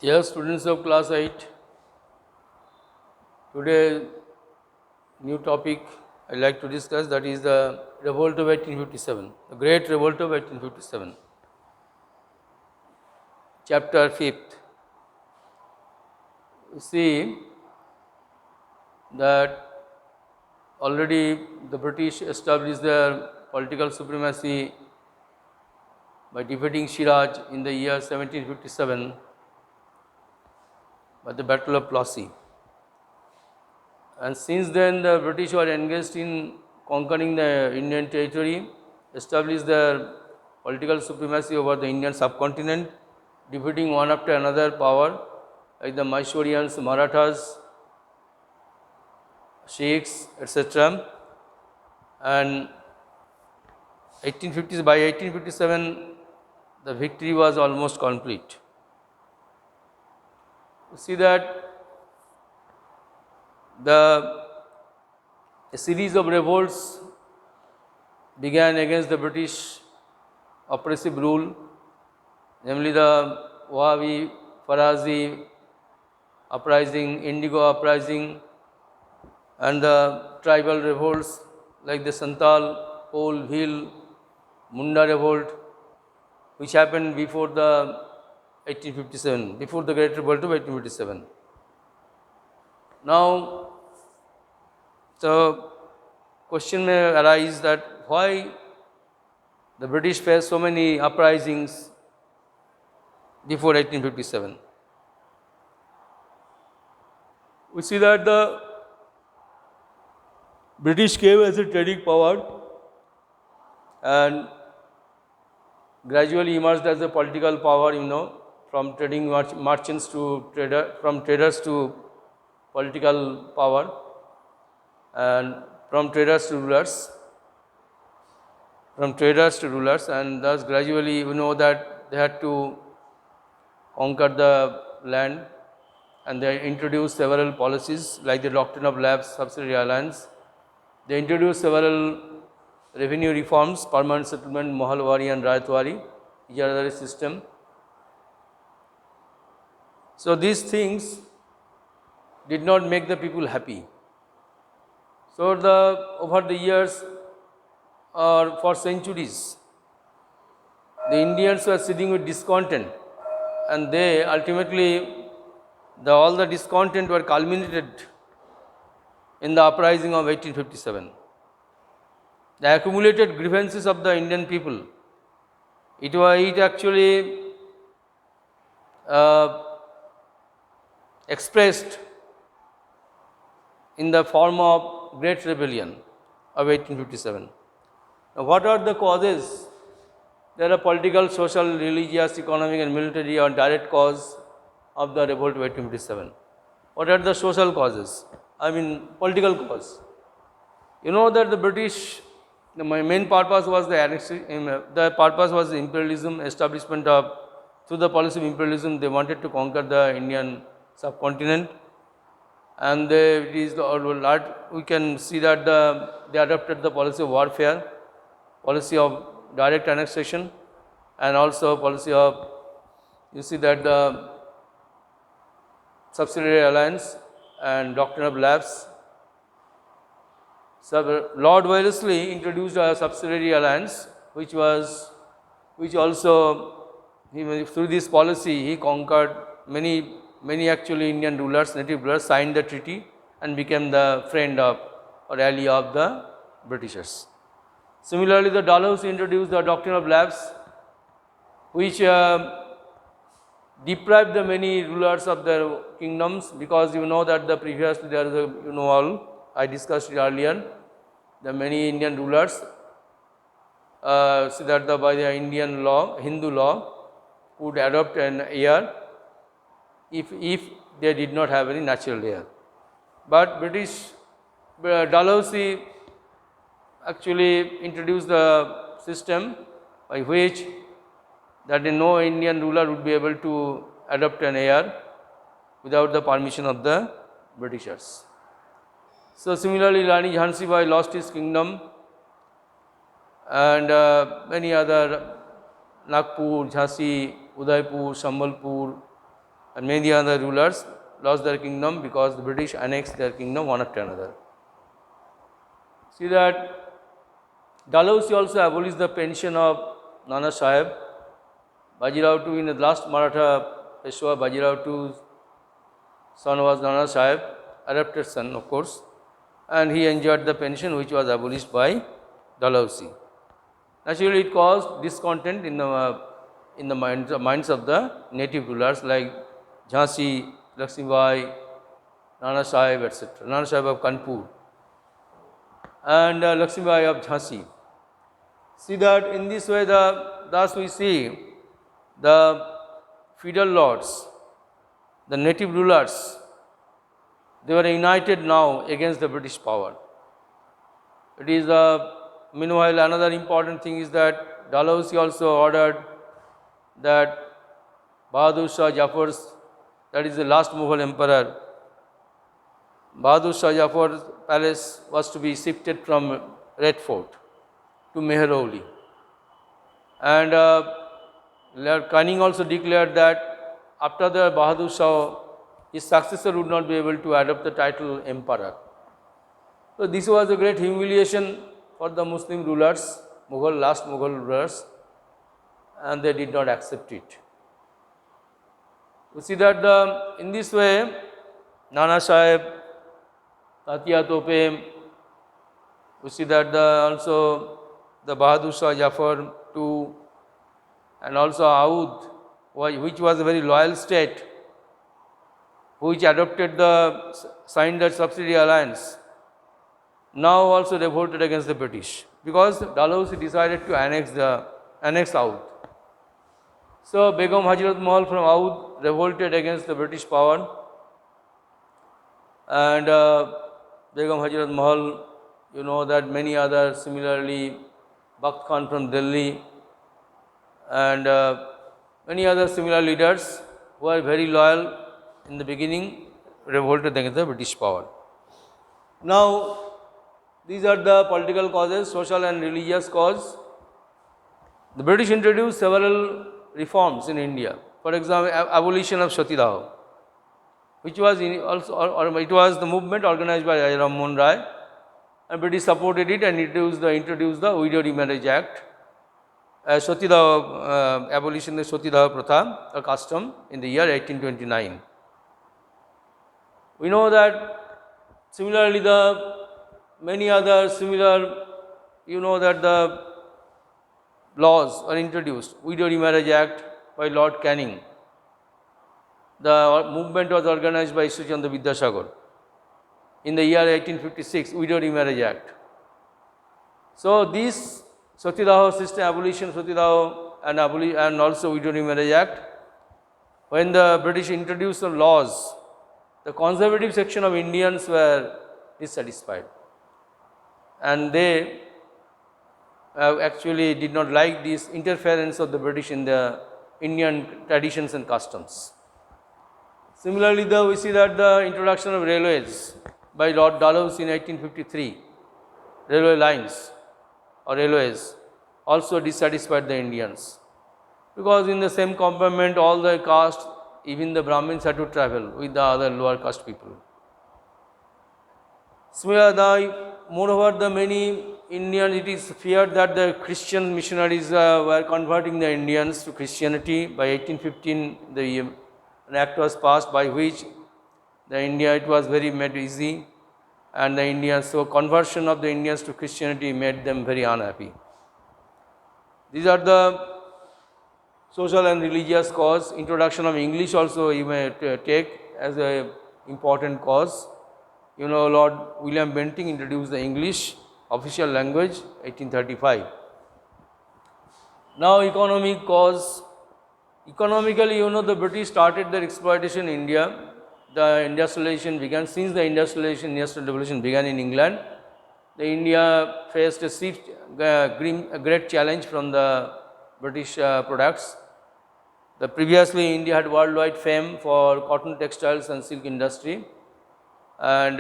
Dear students of class 8, today new topic I like to discuss, that is the Revolt of 1857, the Great Revolt of 1857. Chapter 5th. You see that already the British established their political supremacy by defeating Shiraz in the year 1757 by the Battle of Plassey. And since then the British were engaged in conquering the Indian territory, established their political supremacy over the Indian subcontinent, defeating one after another power like the Mysoreans, Marathas, Sheikhs, etc. And by 1857 the victory was almost complete. You see that a series of revolts began against the British oppressive rule, namely the Wahhabi, Farazi uprising, Indigo uprising, and the tribal revolts like the Santal, Pole, Bhil, Munda revolt, which happened before the 1857, before the Great Revolt of 1857. Now, the question may arise that why the British faced so many uprisings before 1857. We see that the British came as a trading power and gradually emerged as a political power, from trading merchants to from traders to political power, and from traders to rulers, and thus gradually that they had to conquer the land, and they introduced several policies like the doctrine of lapse, subsidiary alliance. They introduced several revenue reforms, permanent settlement, Mahalwari and Rayatwari, Ijaradarī system. So these things did not make the people happy. So over the years or for centuries, the Indians were sitting with discontent, and they ultimately all the discontent were culminated in the uprising of 1857. The accumulated grievances of the Indian people, it actually expressed in the form of Great Rebellion of 1857. Now, what are the causes? There are political, social, religious, economic and military or direct cause of the revolt of 1857. What are the social causes? Political cause. You know that the British, the main purpose was the purpose was imperialism, establishment of, through the policy of imperialism, they wanted to conquer the Indian subcontinent, and we can see that they adopted the policy of warfare, policy of direct annexation, and also policy of, you see that the subsidiary alliance and doctrine of lapse. So Lord Wellesley introduced a subsidiary alliance, which also through this policy he conquered many actually Indian rulers, native rulers, signed the treaty and became the friend of or ally of the Britishers. Similarly, the Dalhousie introduced the doctrine of lapse, which deprived the many rulers of their kingdoms, because that previously there is I discussed it earlier, the many Indian rulers see that by the Indian law, Hindu law, could adopt an heir if they did not have any natural heir. But British Dalhousie actually introduced the system by which that no Indian ruler would be able to adopt an heir without the permission of the Britishers. So similarly, Rani Jhansi Bai lost his kingdom, and many other Nagpur, Jhansi, Udaipur, Sambalpur, and many other rulers lost their kingdom because the British annexed their kingdom one after another. See that Dalhousie also abolished the pension of Nana Sahib. Bajirao II, in the last Maratha Peshwa, Bajirao II's son was Nana Sahib, adopted son of course, and he enjoyed the pension which was abolished by Dalhousie. Naturally, it caused discontent in the minds of the native rulers like Jhansi, Lakshmibai, Nana Sahib, etc. Nana Sahib of Kanpur and Lakshmibai of Jhansi. See that in this way, thus we see the feudal lords, the native rulers, they were united now against the British power. It is meanwhile another important thing is that Dalhousie also ordered that Bahadur Shah Jafar's, that is the last Mughal emperor, Bahadur Shah Jafar's palace was to be shifted from Red Fort to Mehrauli. And Lord Canning also declared that after the Bahadur Shah, his successor would not be able to adopt the title emperor. So this was a great humiliation for the Muslim rulers, last Mughal rulers, and they did not accept it. You see that in this way, Nana Sahib, Tatia Tope, we see that also the Bahadur Shah Jafar too, and also Aoud, which was a very loyal state, which adopted signed the subsidiary alliance, now also revolted against the British because Dalhousie decided to annex Aoud. So Begum Hazrat Mahal from Aoud revolted against the British power, and Begum Hazrat Mahal, you know that many other similarly, Bakht Khan from Delhi and many other similar leaders who are very loyal in the beginning revolted against the British power. Now, these are the political causes, social and religious cause. The British introduced several reforms in India. For example, abolition of Satidaho, which was it was the movement organized by Ram Mohan Rai, and British supported it and introduced the Widow Remarriage Act, abolition of Satidaho Pratha, a custom in the year 1829. We know that similarly many other similar, you know that the laws are introduced. Widow Remarriage Act by Lord Canning. The movement was organized by Ishwar Chandra Vidyasagar in the year 1856, Widow Remarriage Act. So this Satidaho system, abolition Satidaho and also Widow Remarriage Act, when the British introduced the laws, the conservative section of Indians were dissatisfied, and they actually did not like this interference of the British in the Indian traditions and customs. Similarly, we see that the introduction of railways by Lord Dalhousie in 1853, railway lines or railways, also dissatisfied the Indians, because in the same compartment all the caste, even the Brahmins, had to travel with the other lower caste people. Similarly, moreover, the many Indians, it is feared that the Christian missionaries were converting the Indians to Christianity. By 1815, an act was passed by which it was very made easy, and the Indians, so conversion of the Indians to Christianity made them very unhappy. These are the social and religious cause. Introduction of English also you may take as a important cause. You know, Lord William Bentinck introduced the English official language 1835. Now economic cause. Economically, you know, the British started their exploitation in India. The industrialization began, since the industrial revolution began in England. The India faced a great challenge from the British products. Previously, India had worldwide fame for cotton textiles and silk industry, and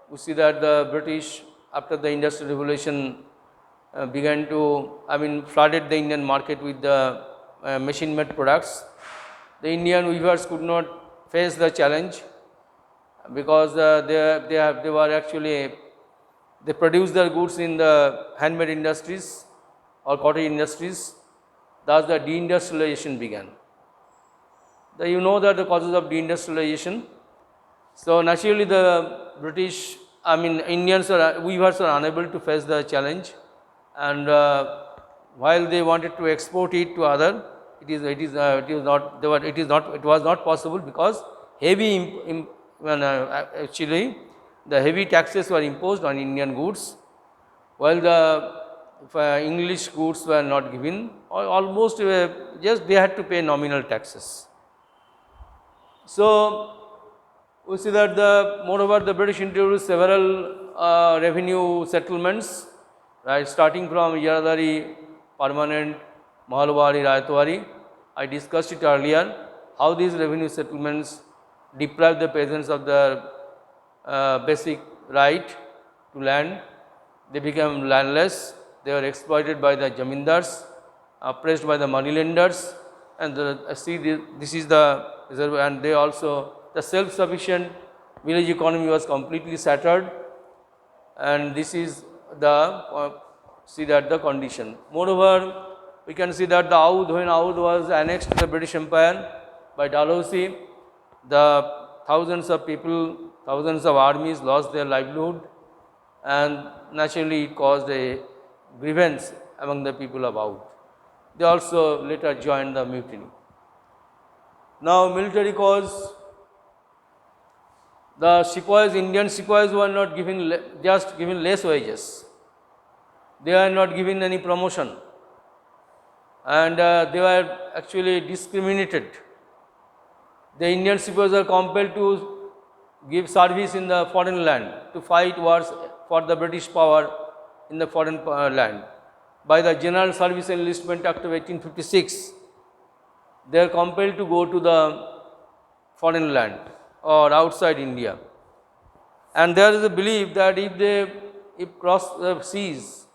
we see that the British, after the industrial revolution, flooded the Indian market with the machine-made products. the Indian weavers could not face the challenge because they were actually they produced their goods in the handmade industries or cottage industries. Thus, the deindustrialization began. You know that the causes of deindustrialization. So naturally, the British, Indians or weavers are unable to face the challenge, and while they wanted to export it to other, it was not possible because actually the heavy taxes were imposed on Indian goods, while the English goods were not given, or almost just they had to pay nominal taxes. So we see that moreover the British introduced several revenue settlements, right, starting from Yaradari, permanent, Mahalwari, Rayatwari. I discussed it earlier, how these revenue settlements deprived the peasants of their basic right to land. They became landless, they were exploited by the jamindars, oppressed by the moneylenders, and this is the reserve, and they also the self-sufficient village economy was completely shattered, and this is the the condition. Moreover, we can see that when Oudh was annexed to the British Empire by Dalhousie, the thousands of people, thousands of armies lost their livelihood, and naturally it caused a grievance among the people of Oudh. They also later joined the mutiny. Now, military cause. The sepoys, Indian sepoys were not given just given less wages. They are not given any promotion, and they were actually discriminated. The Indian sepoys are compelled to give service in the foreign land, to fight wars for the British power in the foreign land. By the General Service Enlistment Act of 1856, they are compelled to go to the foreign land or outside India, and there is a belief that if they cross the seas,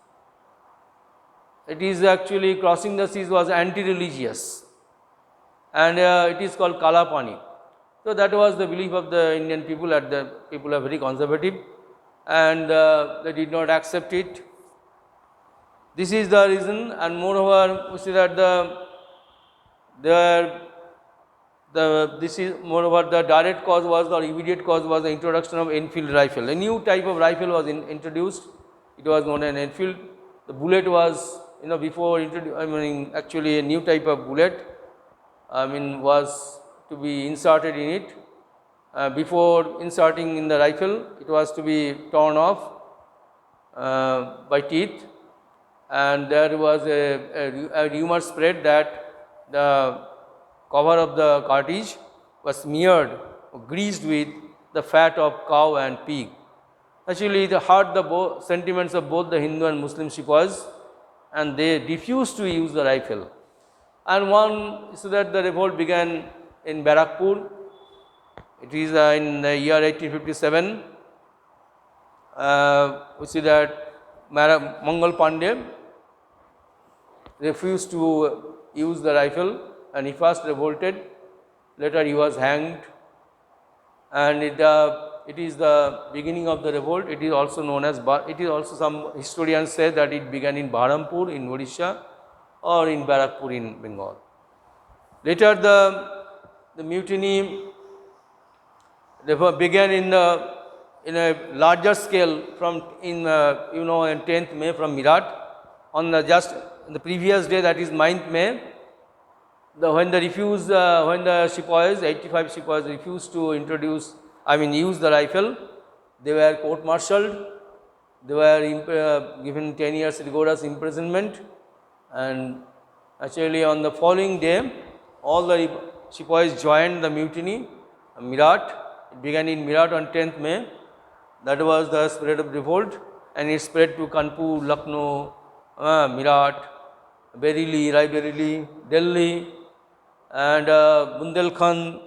it is actually crossing the seas was anti-religious, and it is called Kalapani. So that was the belief of the Indian people. The people are very conservative, and they did not accept it. This is the reason, and moreover, we see that this is moreover the direct cause was, or immediate cause was, the introduction of Enfield rifle. A new type of rifle was introduced. It was known as Enfield. The bullet was, before actually a new type of bullet, was to be inserted in it. Before inserting in the rifle, it was to be torn off by teeth, and there was a rumor spread that the cover of the cartridge was smeared or greased with the fat of cow and pig. Actually, it hurt the sentiments of both the Hindu and Muslim sepoys, and they refused to use the rifle. And so that the revolt began in Barakpur. It is in the year 1857. We see that Mangal Pandey refused to use the rifle, and he first revolted. Later he was hanged, and it is the beginning of the revolt. It is also known as, it is also, some historians say that it began in Baharampur in Odisha or in Barakpur in Bengal. Later the mutiny began in a larger scale in 10th May from Meerut. On the previous day, that is 9th May, when the sepoys, 85 sepoys refused to use the rifle, they were court-martialed. They were given 10 years rigorous imprisonment, and actually on the following day, all the sepoys joined the mutiny. Meerut, it began in Meerut on 10th May. That was the spread of revolt, and it spread to Kanpur, Lucknow, Meerut, Bareilly, Raebareli, Delhi, and Bundelkhand,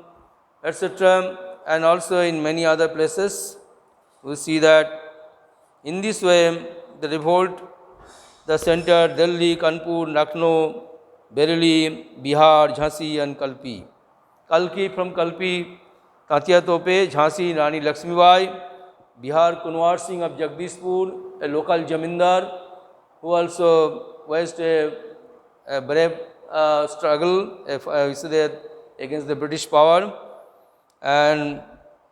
etc., and also in many other places. We see that in this way the revolt, the center, Delhi, Kanpur, Lucknow, Bareilly, Bihar, Jhansi and Kalpi. Kalki from Kalpi, Tatia Tope, Jhansi Rani Lakshmibai, Bihar Kunwar Singh of Jagdishpur, a local Jamindar who also waged a brave struggle against the British power, and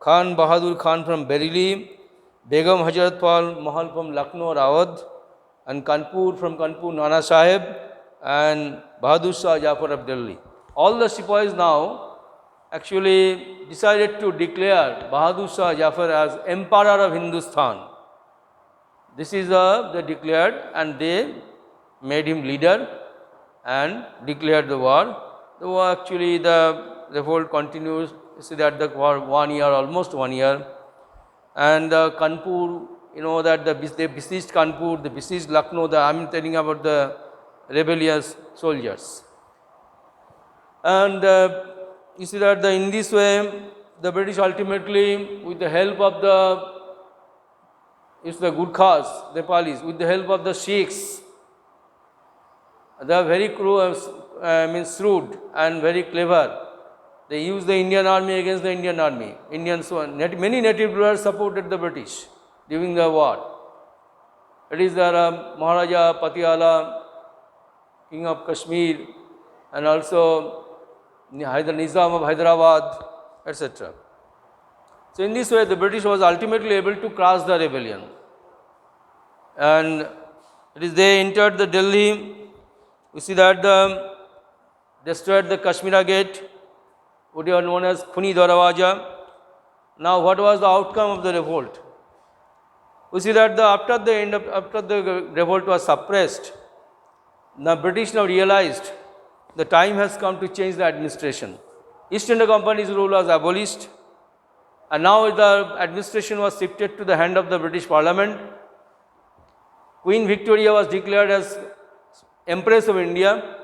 Khan Bahadur Khan from Bareilly, Begum Hazrat Pal Mahal from Lucknow Rawad, and Kanpur from Kanpur Nana Sahib, and Bahadur Shah Jafar of Delhi. All the Sepoys now actually decided to declare Bahadur Shah Jafar as Emperor of Hindustan. This is they declared, and they made him leader and declared the war. The war actually, the revolt continues. You see that the war 1 year, almost 1 year, and Kanpur, you know that they besieged Kanpur, they besieged Lucknow. I am telling about the rebellious soldiers, and you see that in this way, the British ultimately, with the help of the Gurkhas, Nepalis, with the help of the Sikhs, they are very shrewd and very clever. They used the Indian army against the Indian army. Many native rulers supported the British during the war. It is the Maharaja Patiala, King of Kashmir, and also Nizam of Hyderabad, etc. So in this way, the British was ultimately able to crush the rebellion, and they entered the Delhi. We see that destroyed the Kashmira Gate, what are known as Khuni Darwaja. Now, what was the outcome of the revolt? We see that after the revolt was suppressed, the British now realized the time has come to change the administration. East India Company's rule was abolished, and now the administration was shifted to the hand of the British Parliament. Queen Victoria was declared as Empress of India.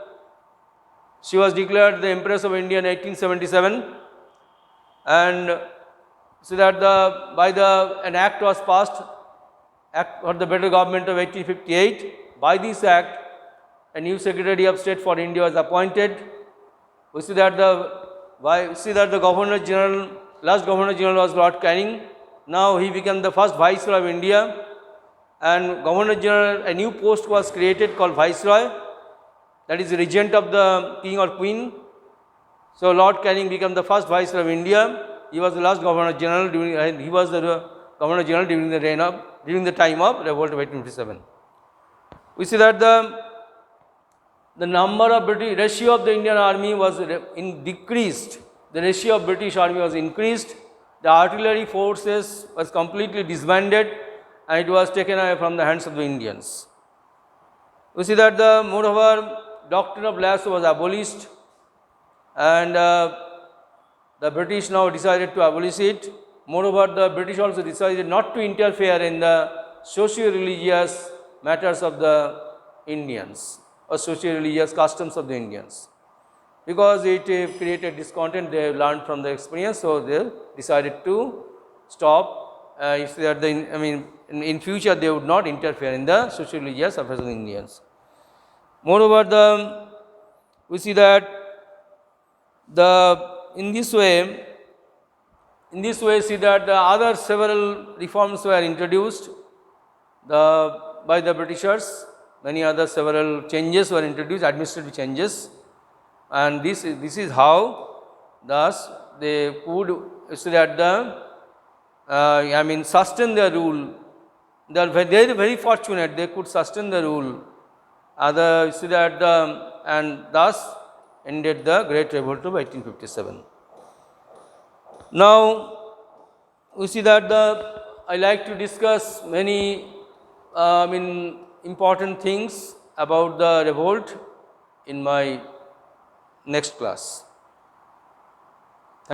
She was declared the Empress of India in 1877, and so that an act was passed, Act for the Better Government of 1858. By this act, a new Secretary of State for India was appointed. We see that the Governor General, last Governor General was Lord Canning. Now he became the first Viceroy of India, and Governor General, a new post was created called Viceroy, that is the regent of the King or Queen. So Lord Canning became the first Viceroy of India. He was the last Governor General during the time of Revolt of 1857. We see that the number of ratio of the Indian army was decreased. The ratio of British army was increased. The artillery forces was completely disbanded, and it was taken away from the hands of the Indians. We see that moreover, doctrine of lasso was abolished, and the British now decided to abolish it. Moreover, the British also decided not to interfere in the socio-religious matters of the Indians or socio-religious customs of the Indians, because it created discontent. They learned from the experience, so they decided to stop. In future they would not interfere in the socio-religious affairs of the Indians. Moreover, we see that in this way, see that the other several reforms were introduced by the Britishers. Many other several changes were introduced, administrative changes, and this is how thus they could see that sustain their rule. They are very fortunate. They could sustain the rule. See that and thus ended the Great Revolt of 1857. Now, we see that I like to discuss many important things about the revolt in my next class.